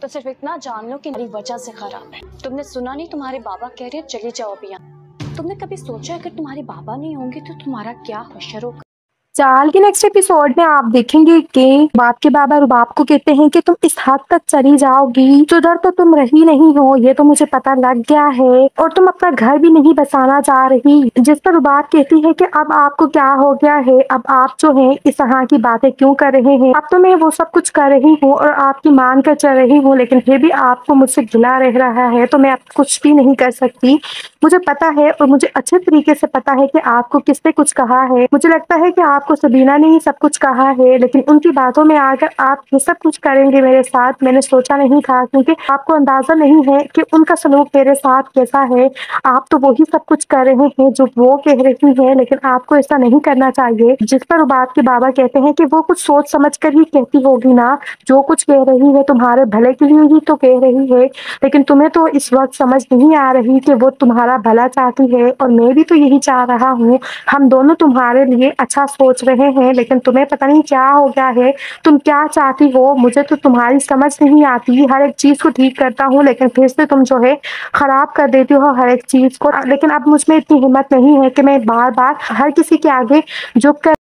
तो सिर्फ इतना जान लो कि मेरी वजह से खराब है। तुमने सुना नहीं, तुम्हारे बाबा कह रहे हैं चली जाओ अभी यहाँ। तुमने कभी सोचा अगर तुम्हारे बाबा नहीं होंगे तो तुम्हारा क्या हश्र होगा? चाल के नेक्स्ट एपिसोड में आप देखेंगे कि बाप के बाबा रुबाब को कहते हैं कि तुम इस हद तक चली जाओगी, सुधर तो तुम रही नहीं हो, ये तो मुझे पता लग गया है, और तुम अपना घर भी नहीं बसाना चाह रही। जिस पर रुबाब कहती है कि अब आपको क्या हो गया है, अब आप जो है इस तरह की बातें क्यों कर रहे हैं, अब तो मैं वो सब कुछ कर रही हूँ और आपकी मान कर चल रही हूँ, लेकिन फिर भी आपको मुझसे गिला रह रहा है, तो मैं अब कुछ भी नहीं कर सकती। मुझे पता है और मुझे अच्छे तरीके से पता है कि आपको किसने कुछ कहा है। मुझे लगता है कि आपको सबीना ने ही सब कुछ कहा है, लेकिन उनकी बातों में आकर आप ये सब कुछ करेंगे मेरे साथ, मैंने सोचा नहीं था, क्योंकि आपको अंदाजा नहीं है कि उनका सलूक मेरे साथ कैसा है। आप तो वही सब कुछ कर रहे हैं जो वो कह रही है, लेकिन आपको ऐसा नहीं करना चाहिए। जिस पर रुबाब के बाबा कहते हैं कि वो कुछ सोच समझ कर ही कहती होगी ना, जो कुछ कह रही है तुम्हारे भले के लिए ही तो कह रही है, लेकिन तुम्हें तो इस वक्त समझ नहीं आ रही कि वो तुम्हारा भला चाहती है और मैं भी तो यही चाह रहा हूँ। हम दोनों तुम्हारे लिए अच्छा सोच रहे हैं, लेकिन तुम्हें पता नहीं क्या हो गया है, तुम क्या चाहती हो, मुझे तो तुम्हारी समझ नहीं आती। हर एक चीज को ठीक करता हूँ, लेकिन फिर से तुम जो है खराब कर देती हो हर एक चीज को। लेकिन अब मुझ में इतनी हिम्मत नहीं है कि मैं बार बार हर किसी के आगे झुक कर